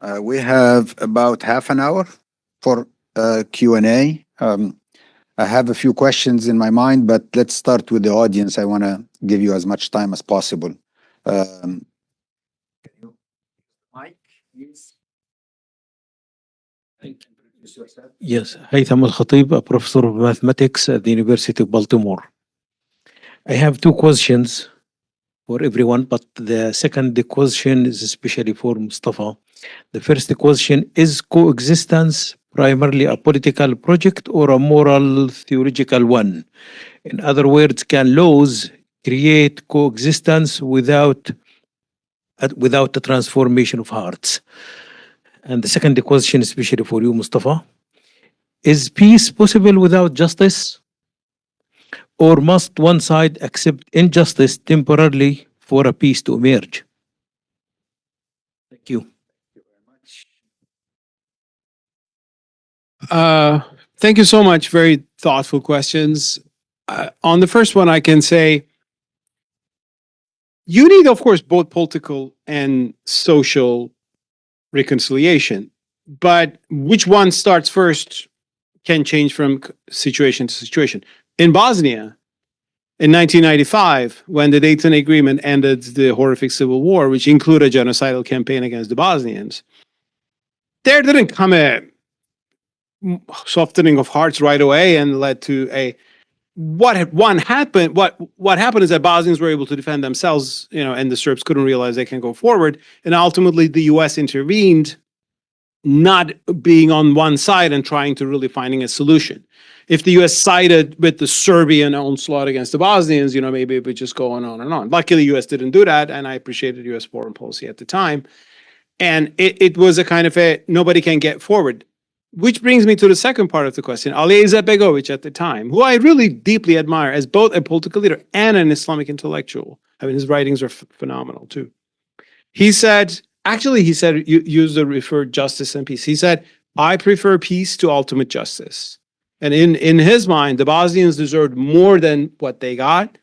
We have about half an hour for Q&A. I have a few questions in my mind, but let's start with the audience. I want to give you as much time as possible. Mike, please. Introduce yourself. Yes, Haytham Al-Khatib, a professor of mathematics at the University of Baltimore. I have two questions for everyone, but the second question is especially for Mustafa. The first question is coexistence primarily a political project or a moral theological one? In other words, can laws create coexistence without the transformation of hearts? And the second question, especially for you, Mustafa, is peace possible without justice? Or must one side accept injustice temporarily for a peace to emerge? Thank you. Thank you very much. Thank you so much. Very thoughtful questions. On the first one, I can say you need, of course, both political and social reconciliation. But which one starts first can change from situation to situation. In Bosnia, in 1995, when the Dayton Agreement ended the horrific civil war, which included a genocidal campaign against the Bosnians, there didn't come a softening of hearts right away and led to a what happened is that Bosnians were able to defend themselves, and the Serbs couldn't realize they can go forward, and ultimately the U.S. intervened, not being on one side and trying to really finding a solution. If the U.S. sided with the Serbian onslaught against the Bosnians, maybe it would just go on and on. Luckily, the U.S. didn't do that, and I appreciated U.S. foreign policy at the time. And it was a kind of a nobody can get forward. Which brings me to the second part of the question. Ali Izetbegovic at the time, who I really deeply admire as both a political leader and an Islamic intellectual. I mean, his writings are phenomenal too. He said, you used the referred justice and peace. He said, I prefer peace to ultimate justice. And in his mind, the Bosnians deserved more than what they got,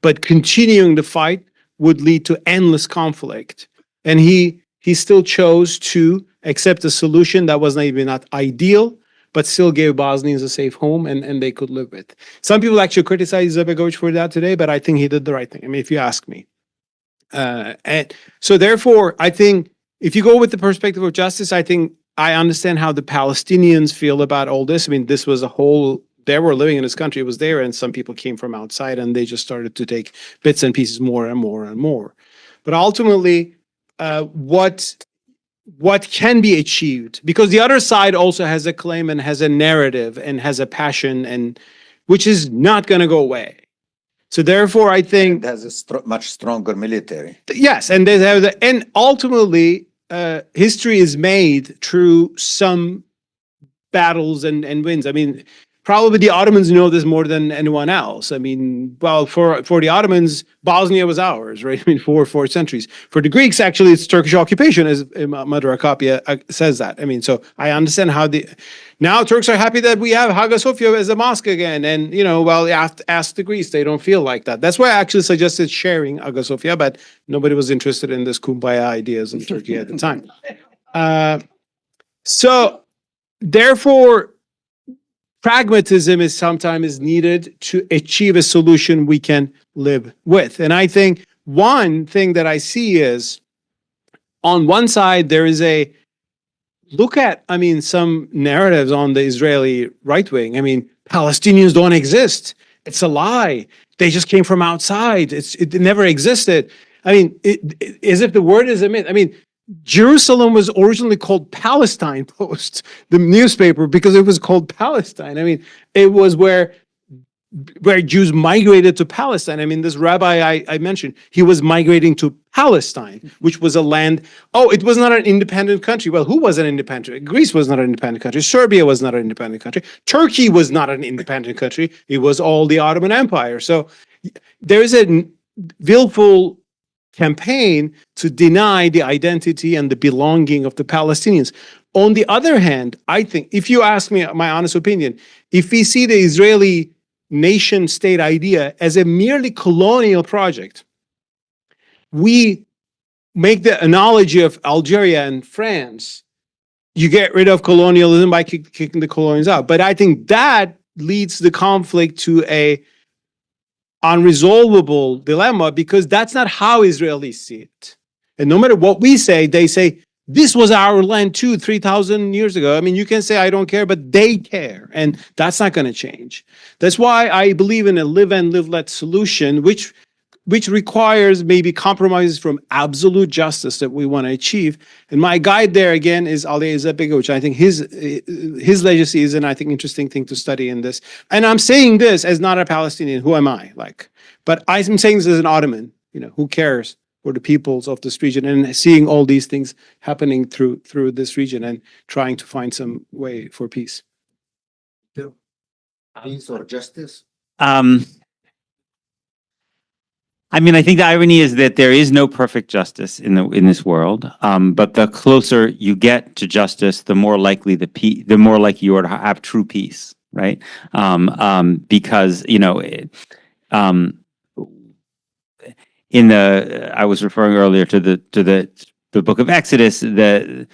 but continuing the fight would lead to endless conflict. And he still chose to accept a solution that was maybe not ideal, but still gave Bosnians a safe home and they could live with. Some people actually criticize Izetbegovic for that today, but I think he did the right thing. I mean, if you ask me. And so therefore, I think if you go with the perspective of justice, I think I understand how the Palestinians feel about all this. I mean, this was they were living in this country, it was there, and some people came from outside and they just started to take bits and pieces more and more and more. But ultimately, what can be achieved, because the other side also has a claim and has a narrative and has a passion, and which is not going to go away. So therefore, I think it has a much stronger military. Yes, and they have and ultimately, history is made through some battles and wins. I mean, probably the Ottomans know this more than anyone else. I mean, well, for the Ottomans, Bosnia was ours, right? I mean, for 4 centuries. For the Greeks, actually, it's Turkish occupation, as Madara Kapia says that. I mean, so I understand how now Turks are happy that we have Hagia Sophia as a mosque again. And, well, ask the Greeks, they don't feel like that. That's why I actually suggested sharing Hagia Sophia, but nobody was interested in this kumbaya ideas in Turkey at the time. So, therefore, pragmatism is sometimes needed to achieve a solution we can live with. And I think one thing that I see is on one side, there is some narratives on the Israeli right wing. I mean, Palestinians don't exist. It's a lie. They just came from outside. It never existed. I mean, as if the word is a myth. I mean, Jerusalem was originally called Palestine Post, the newspaper, because it was called Palestine. I mean, it was where Jews migrated to Palestine. I mean, this rabbi I mentioned, he was migrating to Palestine, which was a land. Oh, it was not an independent country. Well, who was an independent? Greece was not an independent country. Serbia was not an independent country. Turkey was not an independent country. It was all the Ottoman Empire. So there is a willful campaign to deny the identity and the belonging of the Palestinians. On the other hand, I think, if you ask me my honest opinion, if we see the Israeli nation-state idea as a merely colonial project, we make the analogy of Algeria and France, you get rid of colonialism by kicking the colonials out. But I think that leads the conflict to a unresolvable dilemma, because that's not how Israelis see it. And no matter what we say, they say, this was our land too, 3,000 years ago. I mean, you can say, I don't care, but they care. And that's not going to change. That's why I believe in a live and live let solution, which requires maybe compromises from absolute justice that we want to achieve. And my guide there again is Ali Ezebega, which I think his legacy is I think interesting thing to study in this. And I'm saying this as not a Palestinian. Who am I? But I'm saying this as an Ottoman. Who cares for the peoples of this region, and seeing all these things happening through this region and trying to find some way for peace. Peace or justice? I mean, I think the irony is that there is no perfect justice in this world. But the closer you get to justice, the more likely the more likely you are to have true peace, right? Because I was referring earlier to the book of Exodus. A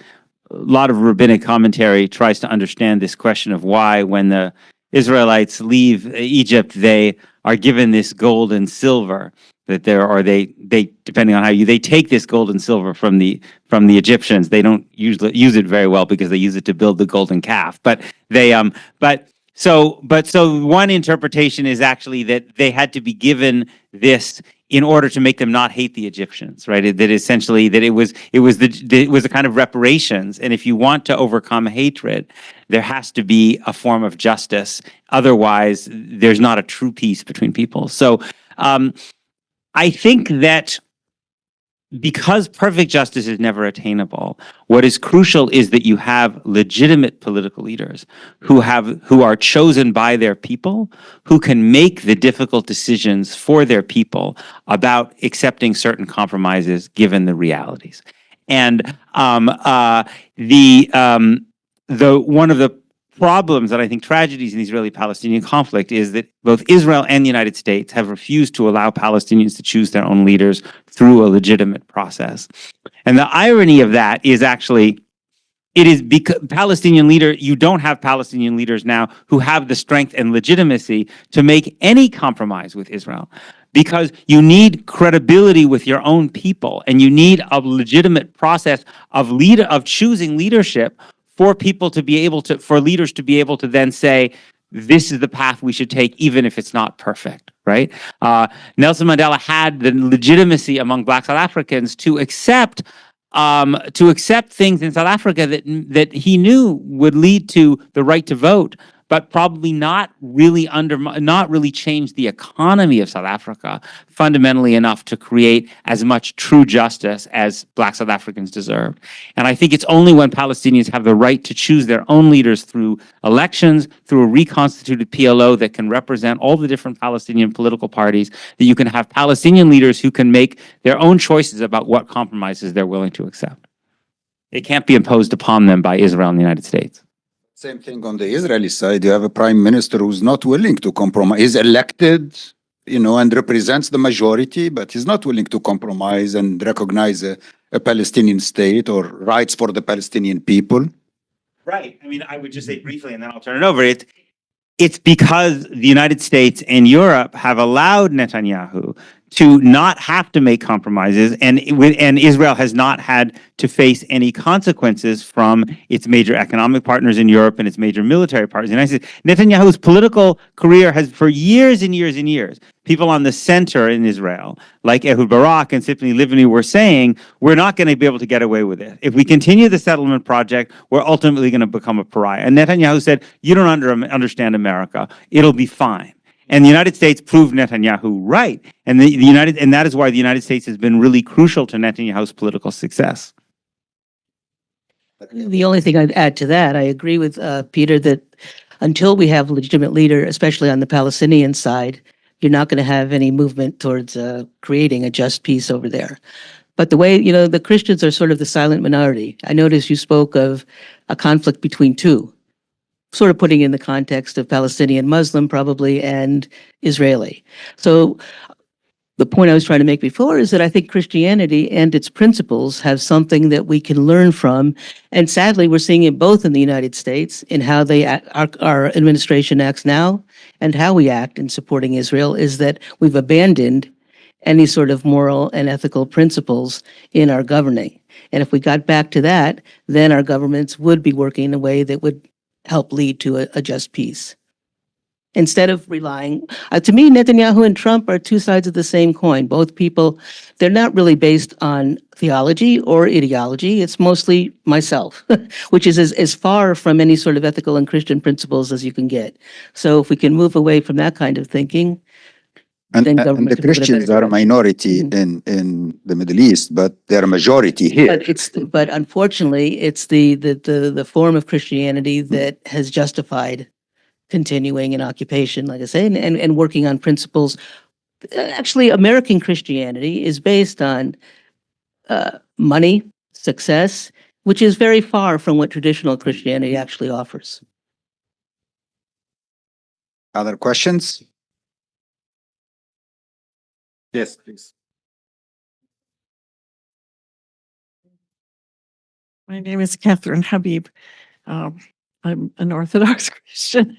lot of rabbinic commentary tries to understand this question of why, when the Israelites leave Egypt, they are given this gold and silver. They depending on how they take this gold and silver from the Egyptians. They don't usually use it very well because they use it to build the golden calf. So one interpretation is actually that they had to be given this in order to make them not hate the Egyptians, right? That essentially that it was a kind of reparations. And if you want to overcome hatred, there has to be a form of justice. Otherwise, there's not a true peace between people. So I think that because perfect justice is never attainable, what is crucial is that you have legitimate political leaders who are chosen by their people, who can make the difficult decisions for their people about accepting certain compromises given the realities. And one of the problems that I think tragedies in the Israeli-Palestinian conflict is that both Israel and the United States have refused to allow Palestinians to choose their own leaders through a legitimate process. And the irony of that is actually, it is because you don't have Palestinian leaders now who have the strength and legitimacy to make any compromise with Israel, because you need credibility with your own people, and you need a legitimate process of choosing leadership for leaders to be able to then say, this is the path we should take, even if it's not perfect, right? Nelson Mandela had the legitimacy among Black South Africans to accept things in South Africa that he knew would lead to the right to vote, but probably not really change the economy of South Africa fundamentally enough to create as much true justice as Black South Africans deserve. And I think it's only when Palestinians have the right to choose their own leaders through elections, through a reconstituted PLO that can represent all the different Palestinian political parties, that you can have Palestinian leaders who can make their own choices about what compromises they're willing to accept. It can't be imposed upon them by Israel and the United States. Same thing on the Israeli side. You have a prime minister who's not willing to compromise. He's elected, and represents the majority, but he's not willing to compromise and recognize a Palestinian state or rights for the Palestinian people. Right. I mean, I would just say briefly, and then I'll turn it over. It's because the United States and Europe have allowed Netanyahu to not have to make compromises, and Israel has not had to face any consequences from its major economic partners in Europe and its major military partners in the United States. Netanyahu's political career has, for years and years and years, people on the center in Israel, like Ehud Barak and Tzipni Livni, were saying, we're not going to be able to get away with it. If we continue the settlement project, we're ultimately going to become a pariah. And Netanyahu said, you don't understand America. It'll be fine. And the United States proved Netanyahu right. And that is why the United States has been really crucial to Netanyahu's political success. The only thing I'd add to that, I agree with Peter that until we have a legitimate leader, especially on the Palestinian side, you're not going to have any movement towards creating a just peace over there. But the way, the Christians are sort of the silent minority. I noticed you spoke of a conflict between two, sort of putting in the context of Palestinian Muslim probably and Israeli. So the point I was trying to make before is that I think Christianity and its principles have something that we can learn from. And sadly, we're seeing it both in the United States in how our administration acts now and how we act in supporting Israel, is that we've abandoned any sort of moral and ethical principles in our governing. And if we got back to that, then our governments would be working in a way that would help lead to a just peace. Instead of relying, to me, Netanyahu and Trump are two sides of the same coin. Both people, they're not really based on theology or ideology. It's mostly myself, which is as far from any sort of ethical and Christian principles as you can get. So if we can move away from that kind of thinking, And, then and government the can move in a Christians better are a direction. minority Mhm. in the Middle East, but they're a majority here. But unfortunately, it's the form of Christianity that has justified continuing in occupation, like I say, and working on principles. Actually, American Christianity is based on money, success, which is very far from what traditional Christianity actually offers. Other questions? Yes, please. My name is Catherine Habib. I'm an Orthodox Christian.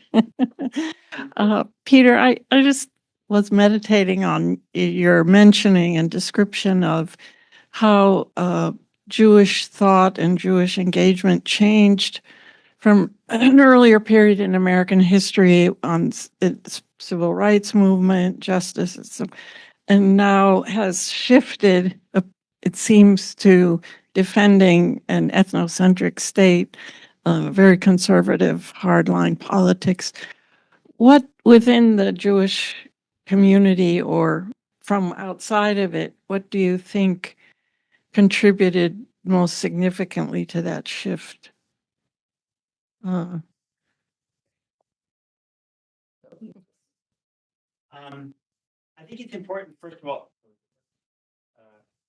Peter, I just was meditating on your mentioning and description of how Jewish thought and Jewish engagement changed from an earlier period in American history on its civil rights movement, justice, and now has shifted, it seems, to defending an ethnocentric state, very conservative, hardline politics. What within the Jewish community or from outside of it, what do you think contributed most significantly to that shift? I think it's important, first of all.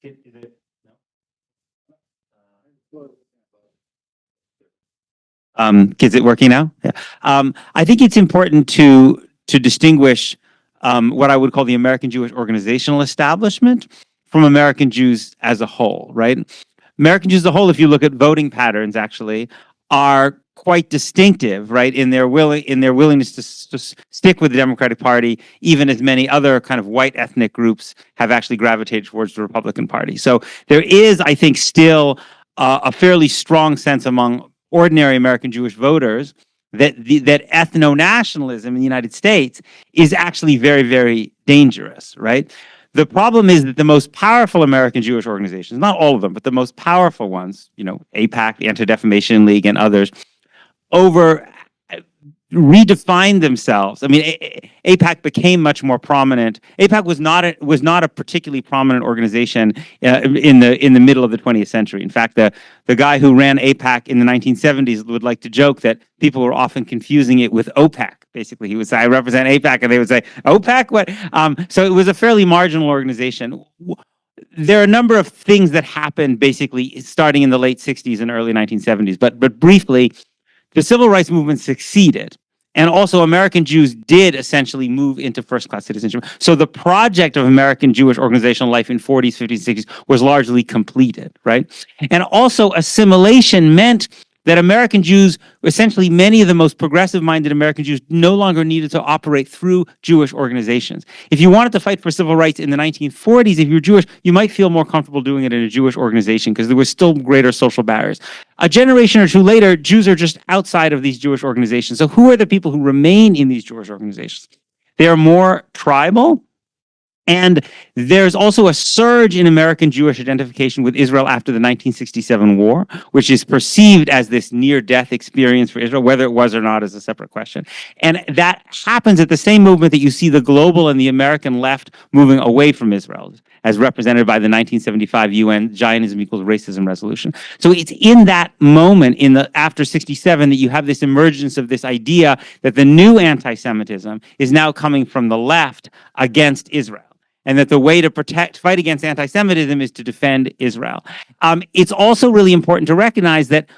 Is it, no? Is it working now? Yeah. I think it's important to distinguish what I would call the American Jewish organizational establishment from American Jews as a whole, right? American Jews as a whole, if you look at voting patterns, actually, are quite distinctive, right, in their willingness to stick with the Democratic Party, even as many other kind of white ethnic groups have actually gravitated towards the Republican Party. So there is, I think, still a fairly strong sense among ordinary American Jewish voters that that ethno-nationalism in the United States is actually very, very dangerous, right? The problem is that the most powerful American Jewish organizations, not all of them, but the most powerful ones, you know, AIPAC, the Anti-Defamation League, and others, redefined themselves. I mean, AIPAC became much more prominent. AIPAC was not a particularly prominent organization in the middle of the 20th century. In fact, the guy who ran AIPAC in the 1970s would like to joke that people were often confusing it with OPEC. Basically, he would say, "I represent AIPAC," and they would say, "OPEC? What?" So it was a fairly marginal organization. There are a number of things that happened basically starting in the late 60s and early 1970s, but briefly, the civil rights movement succeeded. And also American Jews did essentially move into first-class citizenship. So the project of American Jewish organizational life in 40s, 50s, 60s was largely completed, right? And also assimilation meant that American Jews, essentially many of the most progressive-minded American Jews, no longer needed to operate through Jewish organizations. If you wanted to fight for civil rights in the 1940s, if you're Jewish, you might feel more comfortable doing it in a Jewish organization because there was still greater social barriers. A generation or two later, Jews are just outside of these Jewish organizations. So who are the people who remain in these Jewish organizations? They are more tribal. And there's also a surge in American Jewish identification with Israel after the 1967 war, which is perceived as this near-death experience for Israel. Whether it was or not is a separate question. And that happens at the same movement that you see the global and the American left moving away from Israel, as represented by the 1975 UN Zionism equals racism resolution. So it's in that moment, after 67, that you have this emergence of this idea that the new anti-Semitism is now coming from the left against Israel. And that the way to fight against anti-Semitism is to defend Israel. It's also really important to recognize that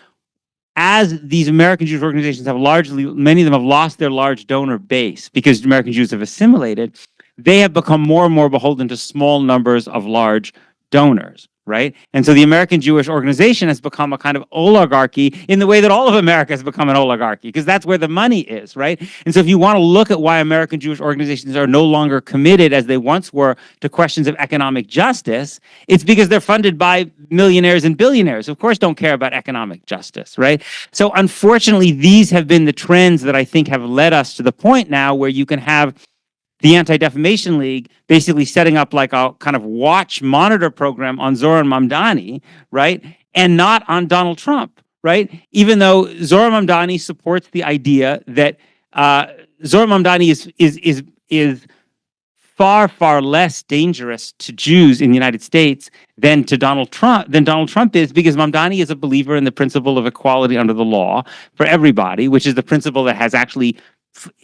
as these American Jewish organizations have many of them have lost their large donor base because American Jews have assimilated, they have become more and more beholden to small numbers of large donors, right? And so the American Jewish Organization has become a kind of oligarchy in the way that all of America has become an oligarchy, because that's where the money is, right? And so if you want to look at why American Jewish organizations are no longer committed as they once were to questions of economic justice, it's because they're funded by millionaires and billionaires, who of course don't care about economic justice, right? So unfortunately, these have been the trends that I think have led us to the point now where you can have the Anti-Defamation League basically setting up like a kind of watch monitor program on Zohran Mamdani, right? And not on Donald Trump, right? Even though Zohran Mamdani supports the idea that Zohran Mamdani is far less dangerous to Jews in the United States than Donald Trump is, because Mamdani is a believer in the principle of equality under the law for everybody, which is the principle that has actually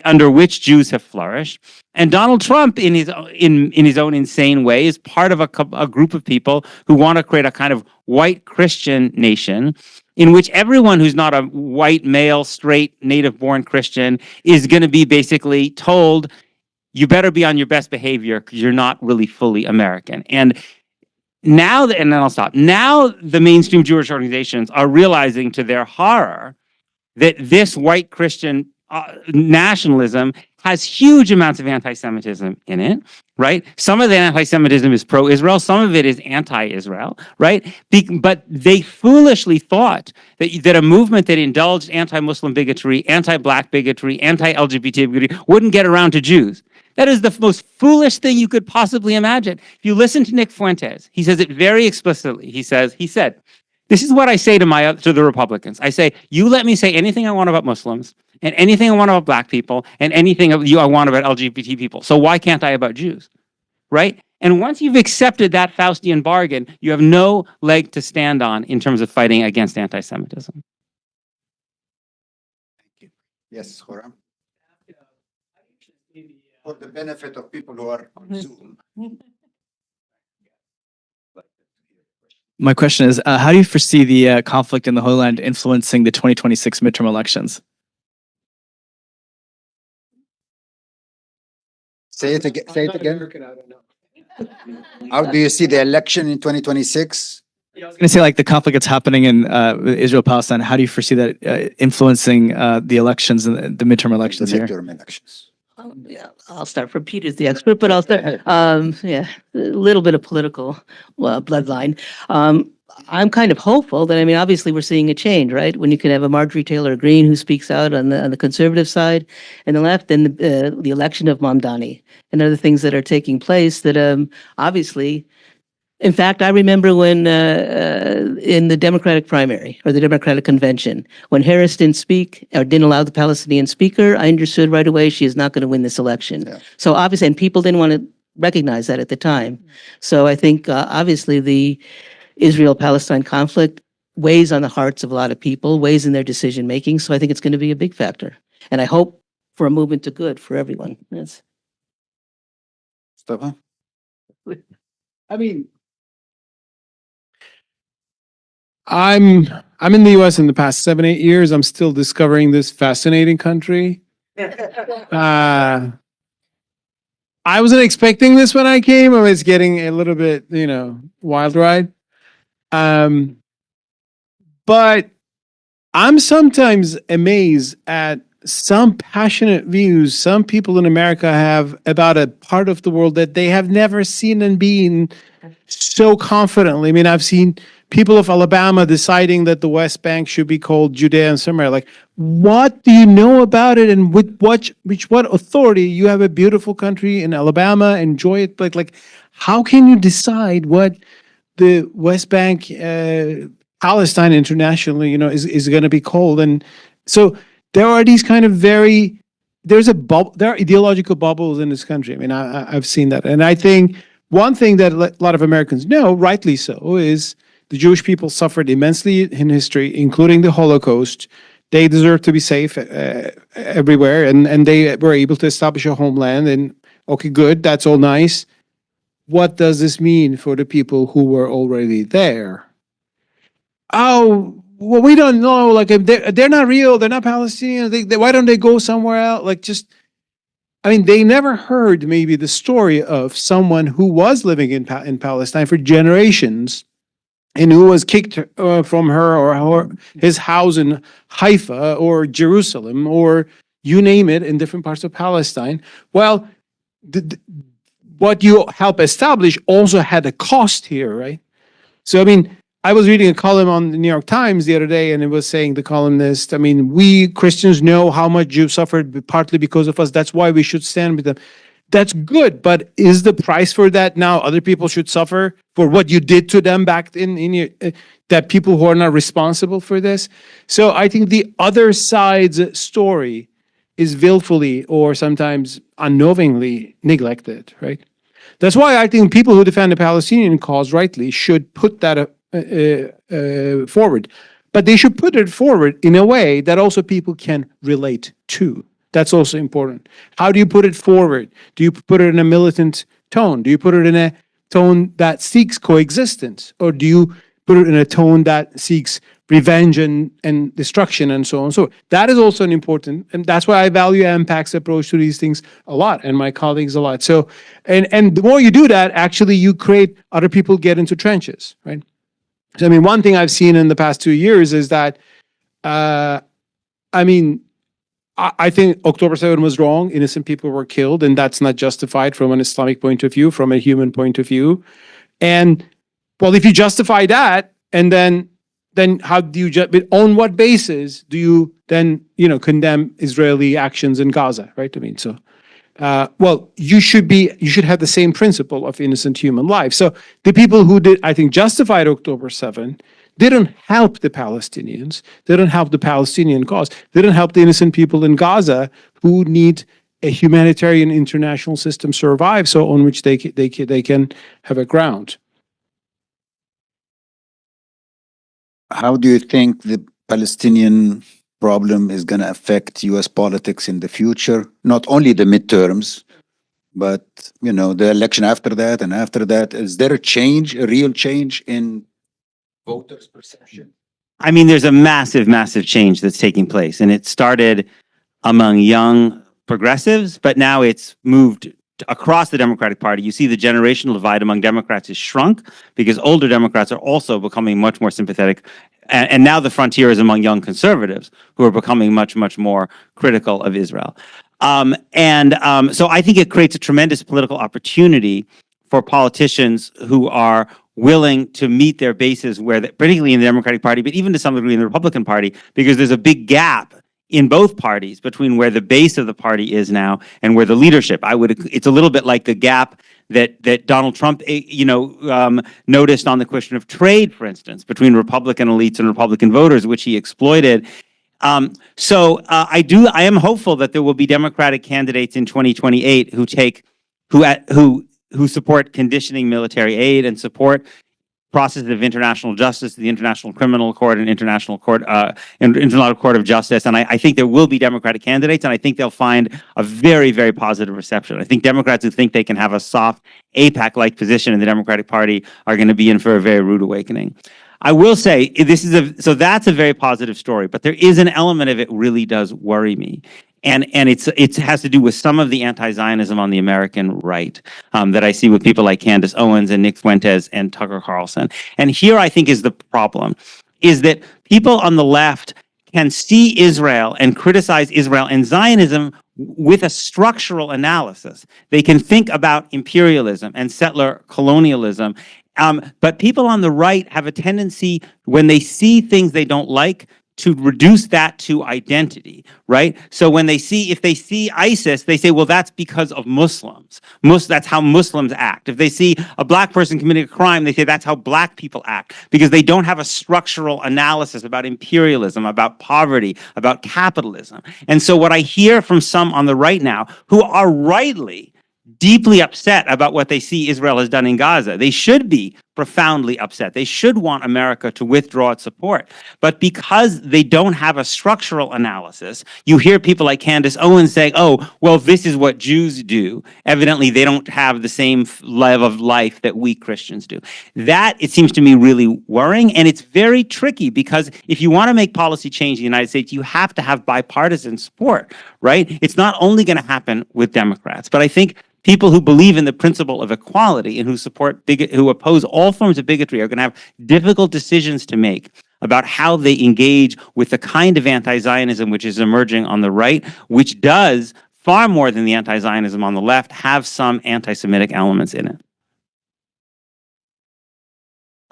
under which Jews have flourished. And Donald Trump, in his own insane way, is part of a group of people who want to create a kind of white Christian nation in which everyone who's not a white, male, straight, native-born Christian is going to be basically told, you better be on your best behavior because you're not really fully American. And now, and then I'll stop. Now the mainstream Jewish organizations are realizing to their horror that this white Christian nationalism has huge amounts of anti-Semitism in it, right? Some of the anti-Semitism is pro-Israel, some of it is anti-Israel, right? But they foolishly thought that a movement that indulged anti-Muslim bigotry, anti-Black bigotry, anti-LGBT bigotry wouldn't get around to Jews. That is the most foolish thing you could possibly imagine. If you listen to Nick Fuentes, he says it very explicitly. He said, this is what I say to the Republicans. I say, you let me say anything I want about Muslims, and anything I want about Black people, and anything I want about LGBT people. So why can't I about Jews, right? And once you've accepted that Faustian bargain, you have no leg to stand on in terms of fighting against anti-Semitism. Yes, Khurram. For the benefit of people who are on Zoom. My question is, how do you foresee the conflict in the Holy Land influencing the 2026 midterm elections? Say it again. Say it again. How do you see the election in 2026? I was going to say, like the conflict that's happening in Israel-Palestine, how do you foresee that influencing the elections and the midterm elections The here? midterm elections. Yeah, I'll start from Peter's the expert, but I'll start. Yeah, a little bit of political bloodline. I'm kind of hopeful that, I mean, obviously we're seeing a change, right? When you can have a Marjorie Taylor Greene who speaks out on the conservative side and the left, and the election of Mamdani and other things that are taking place that obviously. In fact, I remember when in the Democratic primary or the Democratic convention, when Harris didn't speak or didn't allow the Palestinian speaker, I understood right away she is not going to win this election. Yeah. So obviously, and people didn't want to recognize that at the time. So I think obviously the Israel-Palestine conflict weighs on the hearts of a lot of people, weighs in their decision making. So I think it's going to be a big factor, and I hope for a movement to good for everyone. Yes. Mustafa? I mean, I'm in the US in the past 7-8 years. I'm still discovering this fascinating country. I wasn't expecting this when I came. I was getting a little bit, wild ride. But I'm sometimes amazed at some passionate views some people in America have about a part of the world that they have never seen and been so confidently. I mean, I've seen people of Alabama deciding that the West Bank should be called Judea and Samaria. Like, what do you know about it, and with what authority? You have a beautiful country in Alabama, enjoy it, but like, how can you decide what the West Bank, Palestine internationally, is going to be called? And so there are these kind of there are ideological bubbles in this country. I mean, I've seen that, and I think one thing that a lot of Americans know, rightly so, is the Jewish people suffered immensely in history, including the Holocaust. They deserve to be safe everywhere, and they were able to establish a homeland. And okay, good, that's all nice. What does this mean for the people who were already there? Oh, well, we don't know. Like, they're not real. They're not Palestinians. Why don't they go somewhere else? Like, just I mean, they never heard maybe the story of someone who was living in Palestine for generations and who was kicked from his house in Haifa or Jerusalem or you name it in different parts of Palestine. Well, what you help establish also had a cost here, right? So, I mean, I was reading a column on the New York Times the other day, and it was saying, the columnist, I mean, we Christians know how much Jews suffered partly because of us. That's why we should stand with them. That's good, but is the price for that now other people should suffer for what you did to them back in your, that people who are not responsible for this? So I think the other side's story is willfully or sometimes unknowingly neglected, right? That's why I think people who defend the Palestinian cause rightly should put that forward. But they should put it forward in a way that also people can relate to. That's also important. How do you put it forward? Do you put it in a militant tone? Do you put it in a tone that seeks coexistence? Or do you put it in a tone that seeks revenge and destruction and so on and so on? That is also an important, and that's why I value AMPAC's approach to these things a lot and my colleagues a lot. So, and the more you do that, actually you create other people get into trenches, right? So, I mean, one thing I've seen in the past 2 years is that, I think October 7 was wrong. Innocent people were killed, and that's not justified from an Islamic point of view, from a human point of view. And well, if you justify that, and then how do you on what basis do you then condemn Israeli actions in Gaza, right? I mean, so well, you should have the same principle of innocent human life. So the people who did, I think, justified October 7 didn't help the Palestinians, didn't help the Palestinian cause, didn't help the innocent people in Gaza who need a humanitarian international system survive, so on which they can have a ground. How do you think the Palestinian problem is going to affect US politics in the future? Not only the midterms, but the election after that and after that. Is there a real change in voters' perception? I mean, there's a massive, massive change that's taking place, and it started among young progressives, but now it's moved across the Democratic Party. You see the generational divide among Democrats is shrunk because older Democrats are also becoming much more sympathetic. And now the frontier is among young conservatives who are becoming much, much more critical of Israel. So I think it creates a tremendous political opportunity for politicians who are willing to meet their bases, particularly in the Democratic Party, but even to some degree in the Republican Party, because there's a big gap in both parties between where the base of the party is now and where the leadership. It's a little bit like the gap that Donald Trump, noticed on the question of trade, for instance, between Republican elites and Republican voters, which he exploited. I am hopeful that there will be Democratic candidates in 2028 who support conditioning military aid and support processes of international justice, the International Criminal Court and International Court of Justice. And I think there will be Democratic candidates, and I think they'll find a very, very positive reception. I think Democrats who think they can have a soft AIPAC-like position in the Democratic Party are going to be in for a very rude awakening. I will say so that's a very positive story, but there is an element of it really does worry me. And it has to do with some of the anti-Zionism on the American right that I see with people like Candace Owens and Nick Fuentes and Tucker Carlson. And here I think is the problem, is that people on the left can see Israel and criticize Israel and Zionism with a structural analysis. They can think about imperialism and settler colonialism. But people on the right have a tendency, when they see things they don't like, to reduce that to identity, right? So if they see ISIS, they say, well, that's because of Muslims. That's how Muslims act. If they see a black person committing a crime, they say that's how black people act, because they don't have a structural analysis about imperialism, about poverty, about capitalism. And so what I hear from some on the right now, who are rightly deeply upset about what they see Israel has done in Gaza. They should be profoundly upset. They should want America to withdraw its support. But because they don't have a structural analysis, you hear people like Candace Owens saying, oh, well, this is what Jews do. Evidently, they don't have the same level of life that we Christians do. That, it seems to me, really worrying. And it's very tricky because if you want to make policy change in the United States, you have to have bipartisan support, right? It's not only going to happen with Democrats, but I think people who believe in the principle of equality and who support who oppose all forms of bigotry are going to have difficult decisions to make about how they engage with the kind of anti-Zionism which is emerging on the right, which does, far more than the anti-Zionism on the left, have some anti-Semitic elements in it.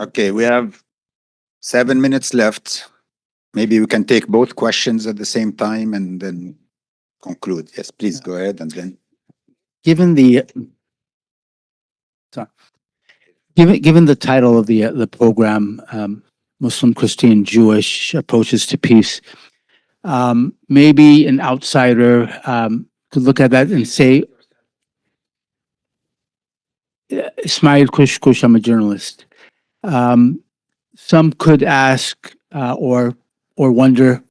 Okay, we have 7 minutes left. Maybe we can take both questions at the same time and then conclude. Yes, please go ahead and then. Given the given the title of the program, Muslim, Christian, Jewish approaches to peace, maybe an outsider could look at that and say, Ismail Kush, I'm a journalist. Some could ask or wonder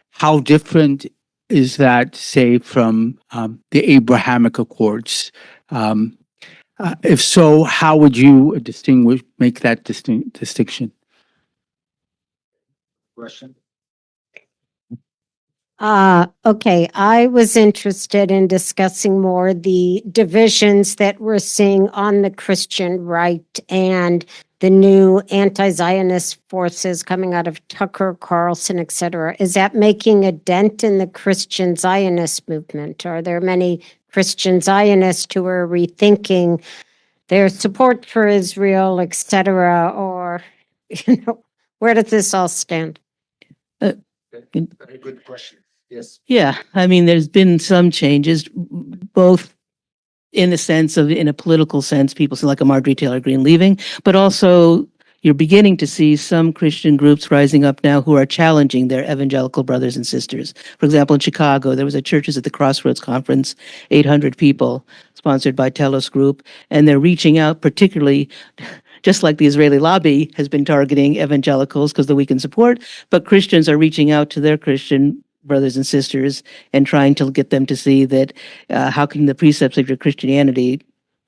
how different is that, say, from the Abrahamic Accords? If so, how would you make that distinction? Question? Okay, I was interested in discussing more the divisions that we're seeing on the Christian right and the new anti-Zionist forces coming out of Tucker Carlson, et cetera. Is that making a dent in the Christian Zionist movement? Are there many Christian Zionists who are rethinking their support for Israel, et cetera? Or, where does this all stand? Very good question. Yes. Yeah, I mean, there's been some changes, both in the sense of, in a political sense, people like a Marjorie Taylor Greene leaving, but also you're beginning to see some Christian groups rising up now who are challenging their evangelical brothers and sisters. For example, in Chicago, there was a Churches at the Crossroads conference, 800 people, sponsored by Telos Group, and they're reaching out particularly, just like the Israeli lobby has been targeting evangelicals because the weakened support, but Christians are reaching out to their Christian brothers and sisters and trying to get them to see that how can the precepts of your Christianity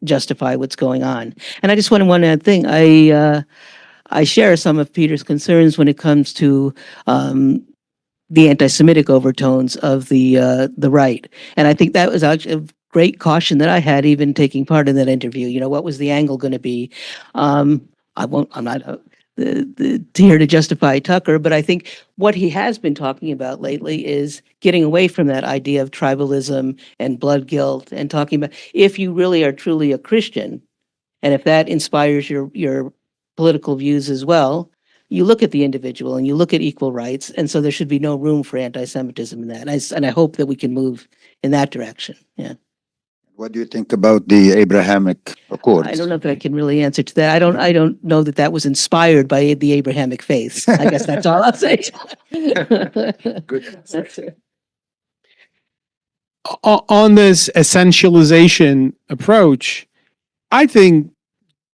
justify what's going on. And I just want to one other thing. I share some of Peter's concerns when it comes to the anti-Semitic overtones of the right. And I think that was actually a great caution that I had even taking part in that interview. You know, what was the angle going to be? I'm not here to justify Tucker, but I think what he has been talking about lately is getting away from that idea of tribalism and blood guilt and talking about if you really are truly a Christian, and if that inspires your political views as well, you look at the individual and you look at equal rights, and so there should be no room for anti-Semitism in that. And I hope that we can move in that direction. Yeah. What do you think about the Abrahamic Accords? I don't know if I can really answer to that. I don't know that that was inspired by the Abrahamic faith. I guess that's all I'll say. Good. That's it. On this essentialization approach, I think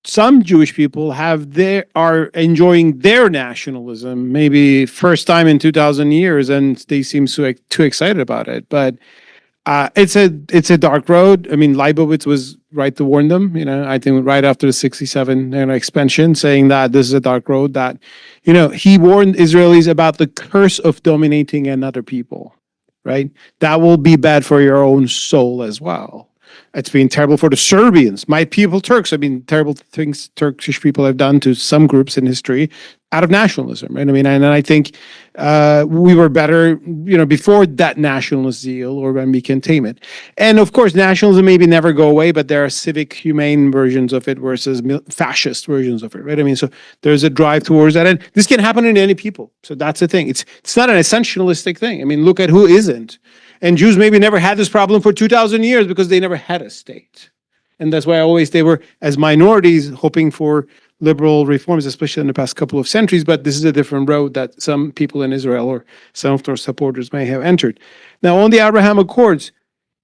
some Jewish people are enjoying their nationalism, maybe first time in 2,000 years, and they seem too excited about it. But it's a dark road. I mean, Leibowitz was right to warn them. I think right after the '67 expansion, saying that this is a dark road. That he warned Israelis about the curse of dominating another people. Right, that will be bad for your own soul as well. It's been terrible for the Serbians, my people, Turks. I mean, terrible things Turkish people have done to some groups in history out of nationalism, right? I mean, and I think we were better, before that nationalist zeal, or when we can tame it. And of course, nationalism maybe never go away, but there are civic, humane versions of it versus fascist versions of it, right? I mean, so there's a drive towards that, and this can happen in any people. So that's the thing. It's not an essentialistic thing. I mean, look at who isn't. And Jews maybe never had this problem for 2,000 years because they never had a state. And that's why they were, as minorities, hoping for liberal reforms, especially in the past couple of centuries. But this is a different road that some people in Israel or some of their supporters may have entered. Now, on the Abraham Accords,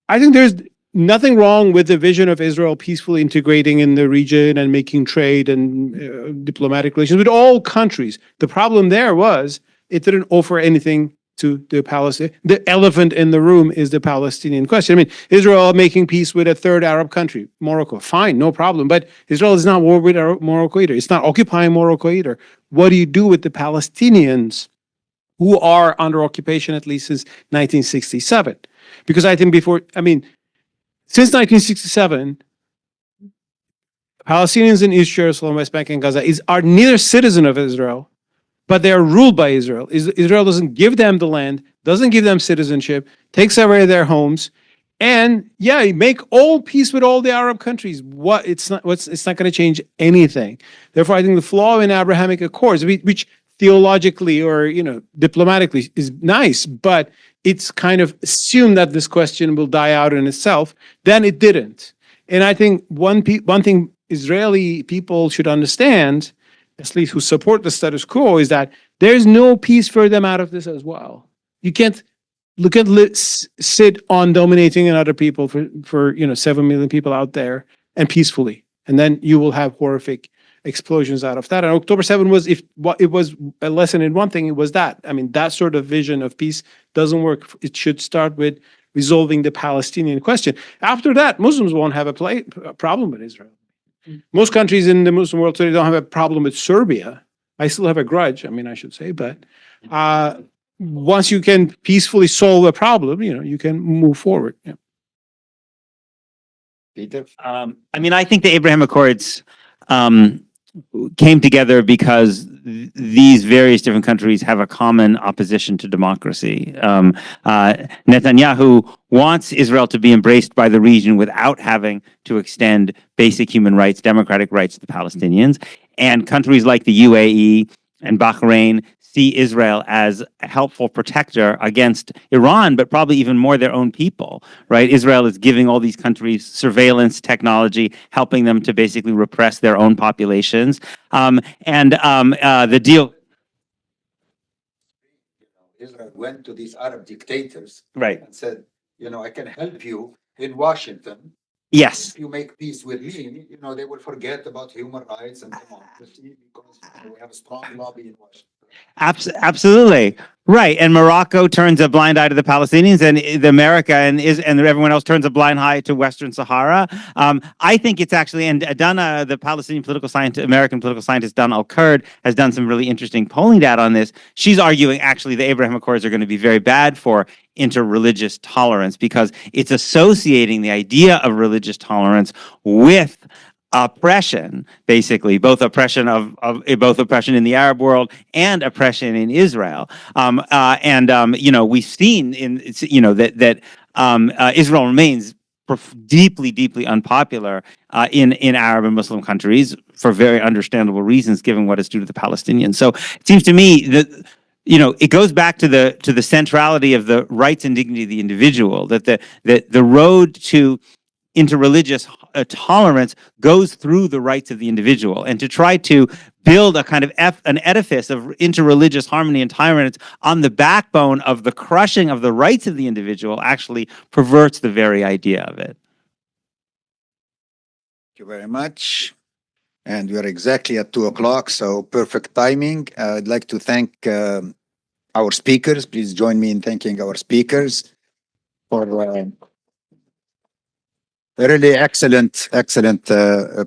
I think there's nothing wrong with the vision of Israel peacefully integrating in the region and making trade and diplomatic relations with all countries. The problem there was it didn't offer anything to the Palestinian. The elephant in the room is the Palestinian question. I mean, Israel making peace with a third Arab country, Morocco, fine, no problem. But Israel is not war with Morocco either. It's not occupying Morocco either. What do you do with the Palestinians who are under occupation at least since 1967? Because I think since 1967, Palestinians in East Jerusalem, West Bank, and Gaza are neither citizen of Israel, but they are ruled by Israel. Israel doesn't give them the land, doesn't give them citizenship, takes away their homes, and make all peace with all the Arab countries. It's not going to change anything. Therefore, I think the flaw in Abrahamic Accords, which theologically or diplomatically is nice, but it's kind of assumed that this question will die out in itself. Then it didn't. And I think one thing Israeli people should understand, at least who support the status quo, is that there's no peace for them out of this as well. You can't sit on dominating other people for 7 million people out there and peacefully, and then you will have horrific explosions out of that. And October 7 was, if what it was a lesson in one thing, it was that. I mean, that sort of vision of peace doesn't work. It should start with resolving the Palestinian question. After that, Muslims won't have a problem with Israel. Most countries in the Muslim world today don't have a problem with Serbia. I still have a grudge, I should say, but once you can peacefully solve a problem, you can move forward. Yeah. Peter? I think the Abraham Accords came together because these various different countries have a common opposition to democracy. Netanyahu wants Israel to be embraced by the region without having to extend basic human rights, democratic rights to the Palestinians. And countries like the UAE and Bahrain see Israel as a helpful protector against Iran, but probably even more their own people, right? Israel is giving all these countries surveillance technology, helping them to basically repress their own populations. The deal... Israel went to these Arab dictators Right. and said, I can help you in Washington. Yes. If you make peace with me, they will forget about human rights and democracy because we have a strong lobby in Washington. Absolutely. Right. And Morocco turns a blind eye to the Palestinians, and America and everyone else turns a blind eye to Western Sahara. I think it's actually, and Dana, the Palestinian political scientist, American political scientist, Dana Al-Kurd, has done some really interesting polling data on this. She's arguing actually the Abraham Accords are going to be very bad for interreligious tolerance because it's associating the idea of religious tolerance with oppression, basically, both oppression both oppression in the Arab world and oppression in Israel. We've seen that Israel remains deeply, deeply unpopular in Arab and Muslim countries for very understandable reasons, given what it's due to the Palestinians. So it seems to me that it goes back to the centrality of the rights and dignity of the individual, that the road to interreligious tolerance goes through the rights of the individual, and to try to build a kind of an edifice of interreligious harmony and tolerance on the backbone of the crushing of the rights of the individual actually perverts the very idea of it. Thank you very much. And we are exactly at 2:00, so perfect timing. I'd like to thank our speakers. Please join me in thanking our speakers for really excellent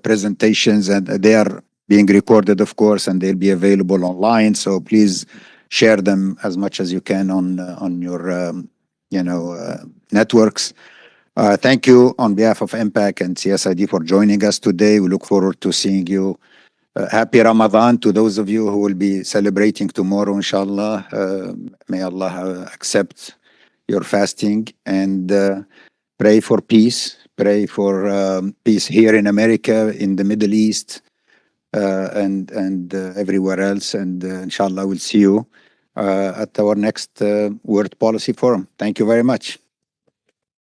presentations, and they are being recorded, of course, and they'll be available online. So please share them as much as you can on your networks. Thank you on behalf of MPAC and CSID for joining us today. We look forward to seeing you. Happy Ramadan to those of you who will be celebrating tomorrow, inshallah. May Allah accept your fasting, and pray for peace. Pray for peace here in America, in the Middle East, and everywhere else. And inshallah, we'll see you at our next World Policy Forum. Thank you very much.